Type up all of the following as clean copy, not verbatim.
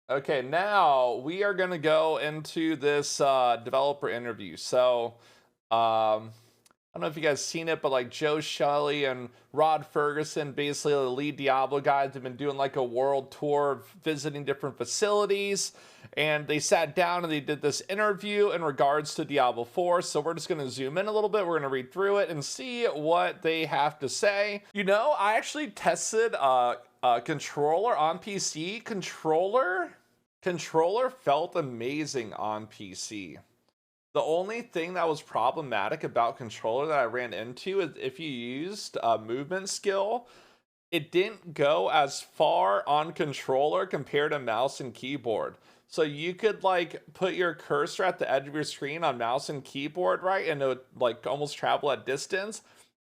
Okay, now we are going to go into this developer interview. I don't know if you guys seen it, but like Joe Shelley and Rod Ferguson, basically the lead Diablo guys, have been doing like a world tour, visiting different facilities, and they sat down and they did this interview in regards to Diablo 4. So we're just going to zoom in a little bit. We're going to read through it and see what they have to say. You know, I actually tested controller on PC. Controller felt amazing on PC. The only thing that was problematic about controller that I ran into is if you used a movement skill, it didn't go as far on controller compared to mouse and keyboard. So you could like put your cursor at the edge of your screen on mouse and keyboard, right? And it would like almost travel at distance.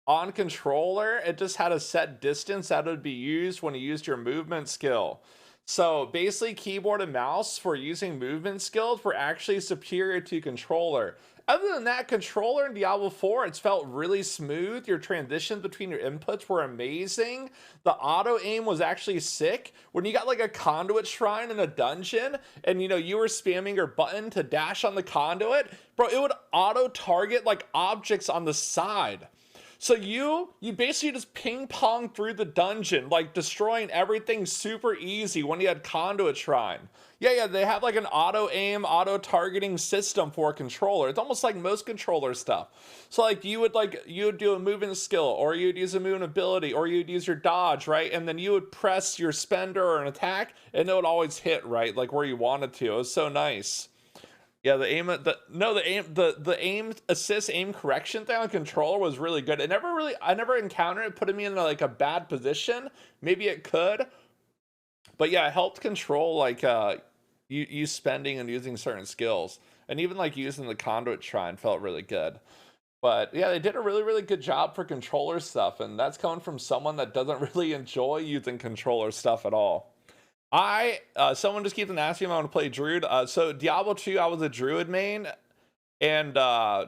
On controller, it just had a set distance that would be used when you used your movement skill. So basically, keyboard and mouse for using movement skills were actually superior to controller. Other than that, controller in Diablo 4, it's felt really smooth. Your transitions between your inputs were amazing. The auto aim was actually sick. When you got like a conduit shrine in a dungeon and you were spamming your button to dash on the conduit, bro, it would auto target like objects on the side. So you basically just ping pong through the dungeon, like destroying everything super easy when you had Conduit Shrine. Yeah, they have like an auto aim, auto targeting system for a controller. It's almost like most controller stuff. So like you would do a movement skill, or you'd use a movement ability, or you'd use your dodge, right? And then you would press your spender or an attack, and it would always hit, right? Like where you wanted to. It was so nice. Yeah, the aim assist aim correction thing on controller was really good. I never encountered it putting me in like a bad position. Maybe it could, but yeah, it helped control like you spending and using certain skills, and even like using the conduit shrine felt really good. But yeah, they did a really good job for controller stuff, and that's coming from someone that doesn't really enjoy using controller stuff at all. Someone just keeps on asking if I want to play Druid. So Diablo 2, I was a Druid main, and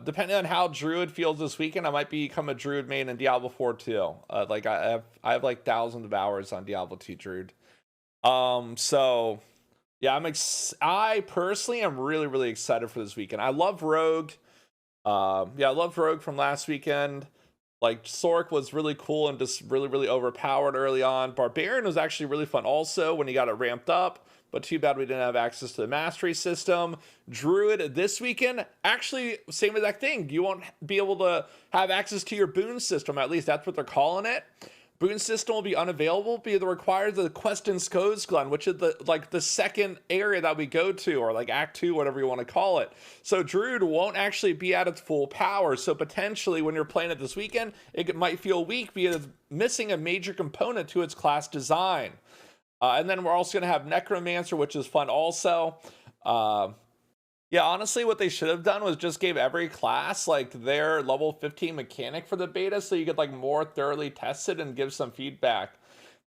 depending on how Druid feels this weekend, I might become a Druid main in Diablo 4 too. Like I have like thousands of hours on Diablo 2 Druid. So yeah, I personally am really excited for this weekend. I love Rogue. Yeah, I love Rogue from last weekend. Like Sork was really cool and just really overpowered early on. Barbarian was actually really fun also when he got it ramped up, but too bad we didn't have access to the mastery system. Druid this weekend, actually same exact thing. You won't be able to have access to your boon system, at least that's what they're calling it. Boon system will be unavailable because it requires the quest in Sko's Glen, which is the second area that we go to, or like Act 2, whatever you want to call it. So Druid won't actually be at its full power. So potentially when you're playing it this weekend, it might feel weak because it's missing a major component to its class design. And then we're also going to have Necromancer, which is fun also. Yeah, honestly, what they should have done was just gave every class like their level 15 mechanic for the beta, so you could like more thoroughly test it and give some feedback.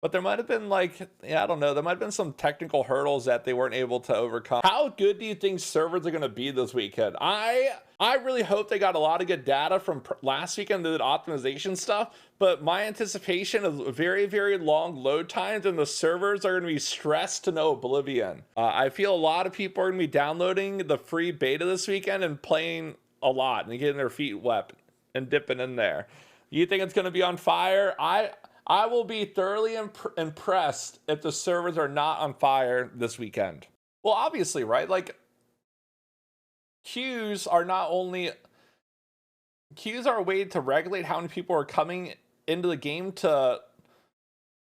But there might have been like, yeah, I don't know, there might have been some technical hurdles that they weren't able to overcome. How good do you think servers are going to be this weekend? I really hope they got a lot of good data from last weekend, the optimization stuff, but my anticipation is very long load times, and the servers are going to be stressed to no oblivion. I feel a lot of people are going to be downloading the free beta this weekend and playing a lot and getting their feet wet and dipping in there. You think it's going to be on fire? I will be thoroughly impressed if the servers are not on fire this weekend. Well, obviously, right? Like, queues are a way to regulate how many people are coming into the game to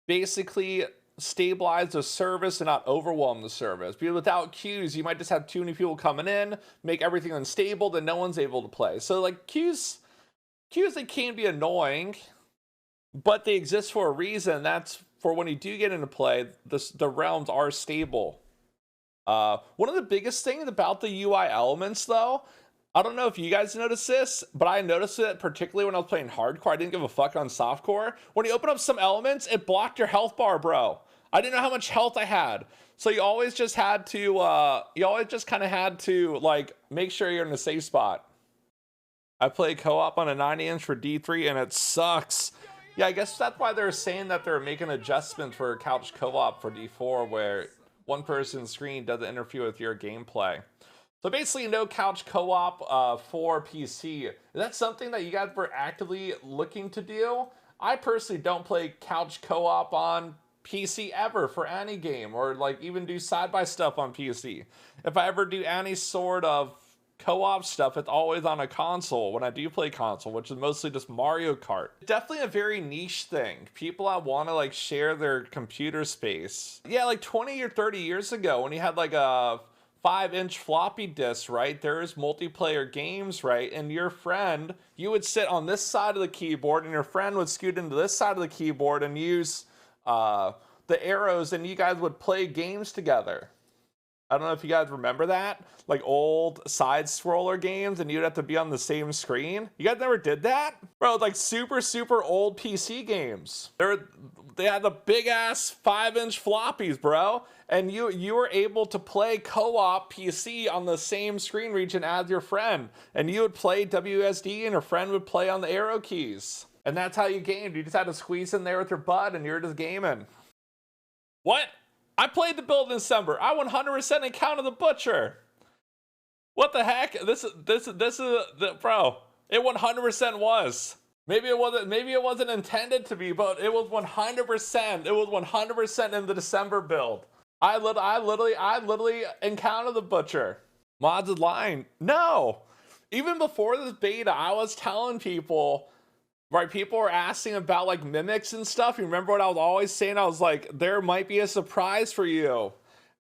basically stabilize the service and not overwhelm the service. Because without queues, you might just have too many people coming in, make everything unstable, then no one's able to play. So like queues, they can be annoying, but they exist for a reason. That's for when you do get into play, the realms are stable. One of the biggest things about the UI elements, though, I don't know if you guys noticed this, but I noticed it particularly when I was playing hardcore. I didn't give a fuck on softcore. When you open up some elements, it blocked your health bar, bro. I didn't know how much health I had. So you always just had to, like, make sure you're in a safe spot. I play co-op on a 90-inch for D3, and it sucks. Yeah, I guess that's why they're saying that they're making adjustments for couch co-op for D4, where one person's screen doesn't interfere with your gameplay. So basically no couch co-op for PC. Is that something that you guys were actively looking to do? I personally don't play couch co-op on PC ever for any game, or like even do side-by stuff on PC. If I ever do any sort of co-op stuff, it's always on a console when I do play console, which is mostly just Mario Kart. Definitely a very niche thing. People that want to like share their computer space. Yeah, like 20 or 30 years ago when you had like a 5-inch floppy disk, right? There's multiplayer games, right? And your friend, you would sit on this side of the keyboard and your friend would scoot into this side of the keyboard and use the arrows, and you guys would play games together. I don't know if you guys remember that, like old side scroller games, and you'd have to be on the same screen. You guys never did that? Bro, like super old PC games. They had the big ass 5-inch floppies, bro. And you were able to play co-op PC on the same screen region as your friend. And you would play WSD and your friend would play on the arrow keys. And that's how you gamed. You just had to squeeze in there with your butt and you're just gaming. What? I played the build in December. I 100% encountered the butcher. What the heck? This is the bro. It 100% was. Maybe it wasn't intended to be, but it was 100%. It was 100% in the December build. I literally encountered the butcher. Modz is lying. No. Even before this beta, I was telling people, right, people were asking about like mimics and stuff. You remember what I was always saying? I was like, there might be a surprise for you.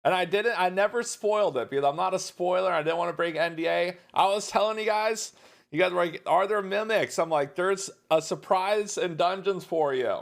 And I never spoiled it because I'm not a spoiler. I didn't want to break NDA. I was telling you guys were like, are there mimics? I'm like, there's a surprise in dungeons for you.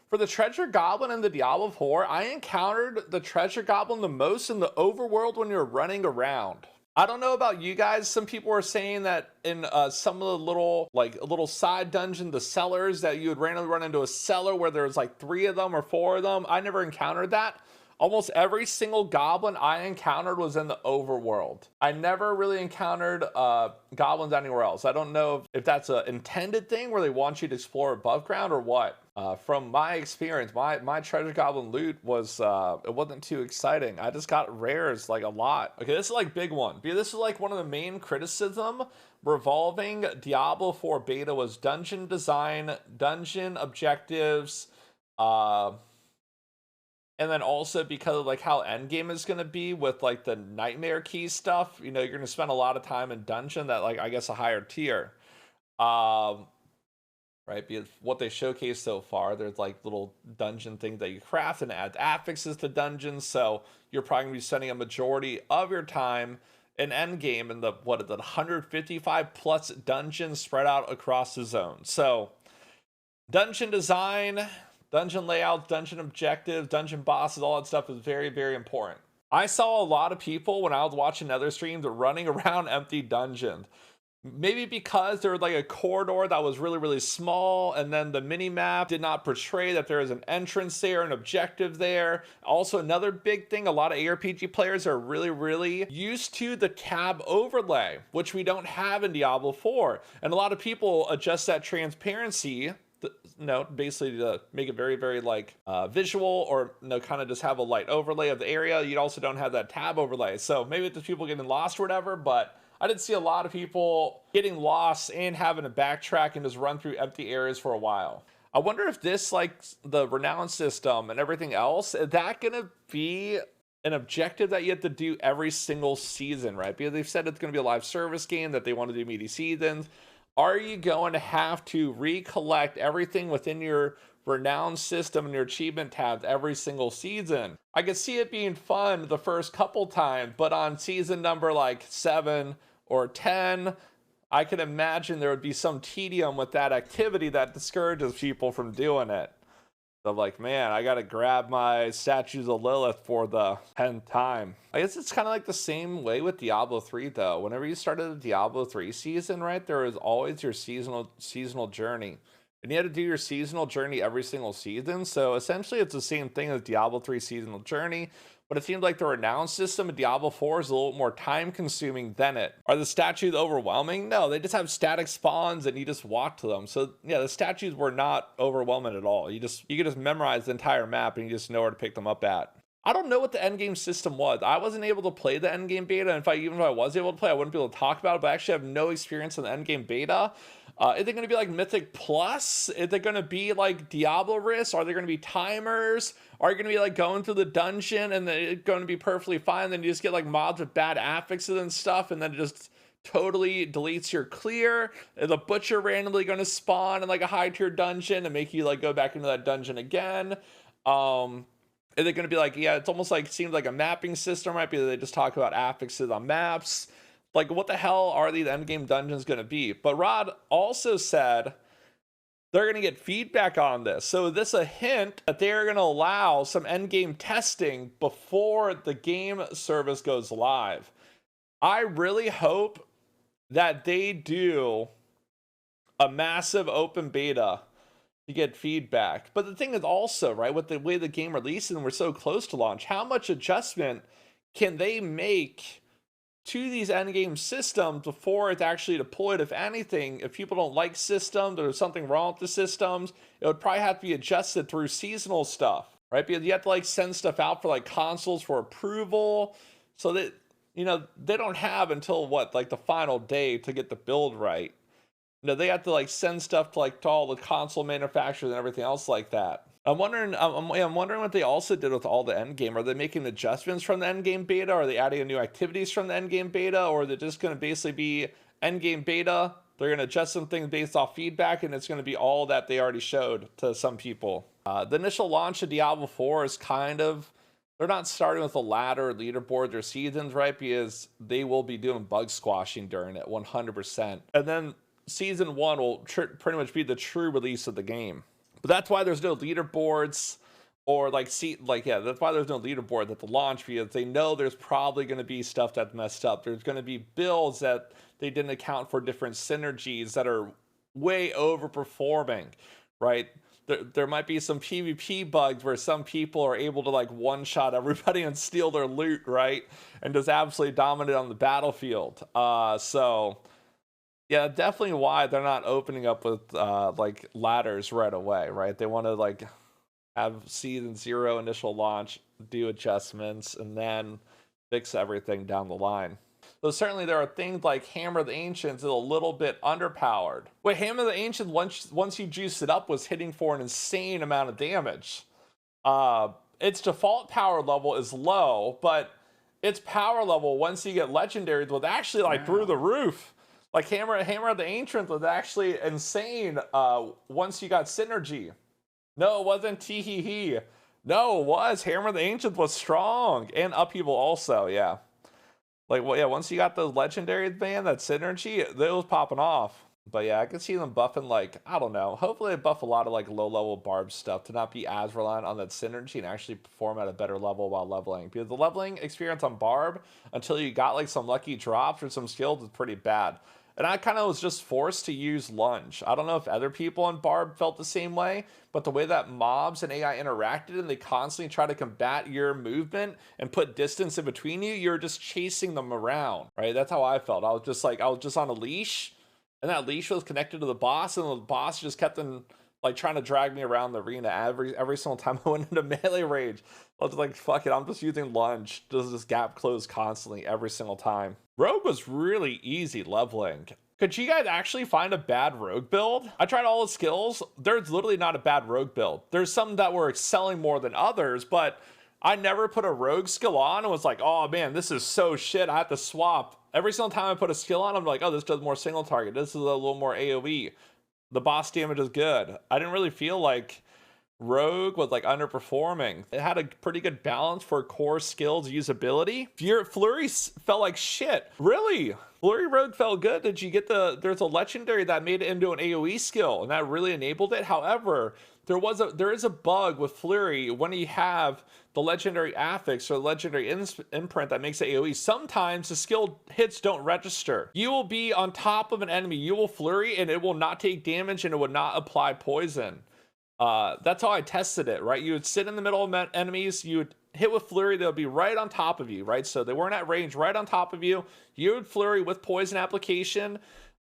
For the treasure goblin in the Diablo 4, I encountered the treasure goblin the most in the overworld when you're running around. I don't know about you guys. Some people were saying that in some of the little side dungeon, the cellars, that you would randomly run into a cellar where there's like 3 of them or 4 of them. I never encountered that. Almost every single goblin I encountered was in the overworld. I never really encountered goblins anywhere else. I don't know if that's an intended thing where they want you to explore above ground or what. From my experience, my treasure goblin loot was, it wasn't too exciting. I just got rares like a lot. Okay, this is like big one. Because this is like one of the main criticism revolving Diablo 4 beta was dungeon design, dungeon objectives, and then also because of like how endgame is going to be with like the nightmare key stuff, you know, you're going to spend a lot of time in dungeon that like, I guess a higher tier. Right, because what they showcased so far, there's like little dungeon things that you craft and add affixes to dungeons. So you're probably going to be spending a majority of your time in endgame in the, 155 plus dungeons spread out across the zone. So dungeon design, dungeon layouts, dungeon objectives, dungeon bosses, all that stuff is very, very important. I saw a lot of people when I was watching other streams running around empty dungeons. Maybe because there was like a corridor that was really, really small, and then the mini map did not portray that there is an entrance there, an objective there. Also, another big thing, a lot of ARPG players are really, really used to the tab overlay, which we don't have in Diablo 4. And a lot of people adjust that transparency, basically to make it very, very like visual, or kind of just have a light overlay of the area. You also don't have that tab overlay. So maybe it's just people getting lost or whatever, but I did see a lot of people getting lost and having to backtrack and just run through empty areas for a while. I wonder if this, like the renown system and everything else, is that gonna be an objective that you have to do every single season, right? Because they've said it's gonna be a live service game, that they want to do meaty seasons. Are you going to have to recollect everything within your renown system and your achievement tabs every single season? I could see it being fun the first couple times, but on season number like 7 or 10, I can imagine there would be some tedium with that activity that discourages people from doing it. So I'm like, man, I gotta grab my statues of Lilith for the 10th time. I guess it's kind of like the same way with Diablo 3 though. Whenever you started the Diablo 3 season, right, there was always your seasonal journey. And you had to do your seasonal journey every single season. So essentially it's the same thing as Diablo 3 seasonal journey, but it seems like the renown system in Diablo 4 is a little more time consuming than it. Are the statues overwhelming? No, they just have static spawns and you just walk to them. So yeah, the statues were not overwhelming at all. You could just memorize the entire map and you just know where to pick them up at. I don't know what the end game system was. I wasn't able to play the end game beta. And even if I was able to play, I wouldn't be able to talk about it. But I actually have no experience in the end game beta. Is it going to be like Mythic Plus? Is it going to be like Diablo risks? Are there going to be timers? Are you going to be like going through the dungeon and it's going to be perfectly fine? Then you just get like mobs with bad affixes and stuff, and then it just totally deletes your clear. Is a butcher randomly going to spawn in like a high tier dungeon and make you like go back into that dungeon again? Is it going to be like, yeah, it's almost like, seems like a mapping system, right? Because they just talk about affixes on maps. Like, what the hell are these endgame dungeons going to be? But Rod also said they're going to get feedback on this. So is this a hint that they're going to allow some endgame testing before the game service goes live? I really hope that they do a massive open beta to get feedback. But the thing is also, right, with the way the game releases and we're so close to launch, how much adjustment can they make to these endgame systems before it's actually deployed? If anything, if people don't like systems or there's something wrong with the systems, it would probably have to be adjusted through seasonal stuff, right? Because you have to like send stuff out for like consoles for approval, so that, you know, they don't have until what, like the final day to get the build right. You know, they have to like send stuff to like to all the console manufacturers and everything else like that. I'm wondering what they also did with all the endgame. Are they making adjustments from the endgame beta? Are they adding new activities from the endgame beta? Or are they just going to basically be endgame beta? They're going to adjust some things based off feedback, and it's going to be all that they already showed to some people. The initial launch of Diablo 4 is kind of, they're not starting with a ladder, leaderboards, or seasons, right? Because they will be doing bug squashing during it, 100%. And then Season 1 will pretty much be the true release of the game. But that's why there's no leaderboards, or that's why there's no leaderboard at the launch, because they know there's probably going to be stuff that's messed up. There's going to be builds that they didn't account for, different synergies that are way overperforming, right? There might be some PvP bugs where some people are able to like one-shot everybody and steal their loot, right? And just absolutely dominate on the battlefield. So yeah, definitely why they're not opening up with like ladders right away, right? They want to like have season 0 initial launch, do adjustments, and then fix everything down the line. So certainly there are things like Hammer of the Ancients is a little bit underpowered. Wait, Hammer of the Ancients, once you juice it up, was hitting for an insane amount of damage. Its default power level is low, but its power level once you get legendaries was actually like through the roof. Like Hammer of the Ancients was actually insane once you got synergy. No, it wasn't tee-hee-hee. No, it was. Hammer of the Ancients was strong. And Upheaval also, yeah. Like, well, yeah, once you got those legendaries, man, that synergy, it was popping off. But yeah, I can see them buffing, like, I don't know. Hopefully they buff a lot of like low-level barb stuff to not be as reliant on that synergy and actually perform at a better level while leveling. Because the leveling experience on barb, until you got like some lucky drops or some skills, is pretty bad. And I kind of was just forced to use lunge. I don't know if other people on Barb felt the same way, but the way that mobs and AI interacted and they constantly try to combat your movement and put distance in between you, you're just chasing them around, right? That's how I felt. I was just on a leash, and that leash was connected to the boss, and the boss just kept on like trying to drag me around the arena every single time I went into melee range. I was like, fuck it, I'm just using lunge. Does this gap close constantly every single time? Rogue was really easy leveling. Could you guys actually find a bad rogue build? I tried all the skills. There's literally not a bad rogue build. There's some that were excelling more than others, but I never put a rogue skill on and was like, oh man, this is so shit, I have to swap. Every single time I put a skill on, I'm like, oh, this does more single target. This is a little more AoE. The boss damage is good. I didn't really feel like Rogue was like underperforming. It had a pretty good balance for core skills usability. Flurry felt like shit. Really? Flurry Rogue felt good. Did you get there's a legendary that made it into an AoE skill and that really enabled it. However, there is a bug with Flurry when you have the legendary affix or legendary imprint that makes it AoE. Sometimes the skill hits don't register. You will be on top of an enemy, you will Flurry and it will not take damage and it would not apply poison. That's how I tested it, right? You would sit in the middle of enemies, you would hit with Flurry, they'll be right on top of you, right? So they weren't at range, right on top of you. You would Flurry with poison application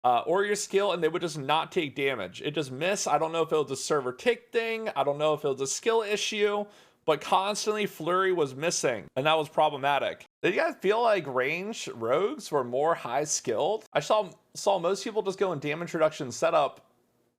or your skill, and they would just not take damage. It just miss. I don't know if it was a server tick thing. I don't know if it was a skill issue, but constantly Flurry was missing, and that was problematic. Did you guys feel like range rogues were more high skilled? I saw most people just go in damage reduction setup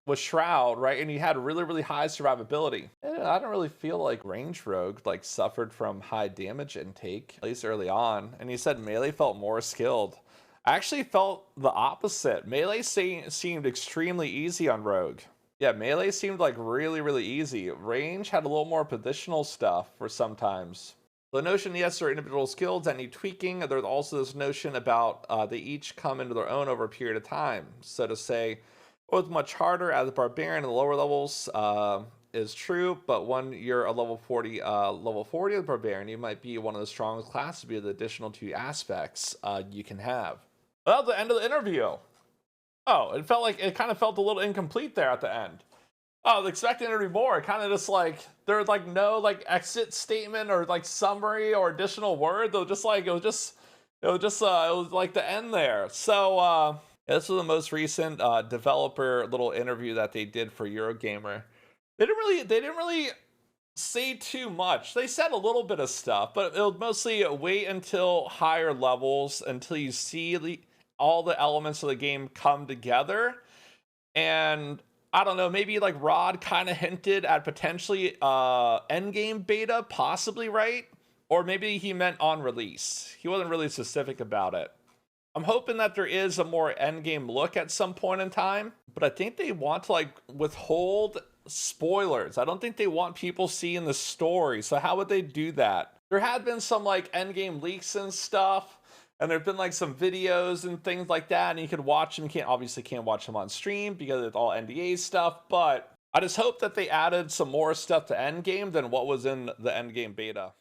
with Shroud, right? And he had really high survivability. I don't really feel like range rogue like suffered from high damage intake, at least early on. And he said melee felt more skilled. I actually felt the opposite. Melee seemed extremely easy on rogue. Yeah, melee seemed like really easy. Range had a little more positional stuff for sometimes. The notion, yes, there are individual skills that need tweaking. There's also this notion about they each come into their own over a period of time. So to say, oh, it's much harder as a barbarian in the lower levels is true, but when you're a level 40 of the barbarian, you might be one of the strongest classes with the additional 2 aspects you can have. Well, that was the end of the interview. Oh, it kind of felt a little incomplete there at the end. Oh, I was expecting there to be more. It kind of just like, there was like no like exit statement or like summary or additional word. It was like the end there. So this was the most recent developer little interview that they did for Eurogamer. They didn't really say too much. They said a little bit of stuff, but it was mostly wait until higher levels until you see all the elements of the game come together. And I don't know, maybe like Rod kind of hinted at potentially endgame beta, possibly, right? Or maybe he meant on release. He wasn't really specific about it. I'm hoping that there is a more endgame look at some point in time, but I think they want to like withhold spoilers. I don't think they want people seeing the story. So how would they do that? There had been some like endgame leaks and stuff, and there've been like some videos and things like that, and you could watch them. You obviously can't watch them on stream because it's all NDA stuff, but I just hope that they added some more stuff to endgame than what was in the endgame beta.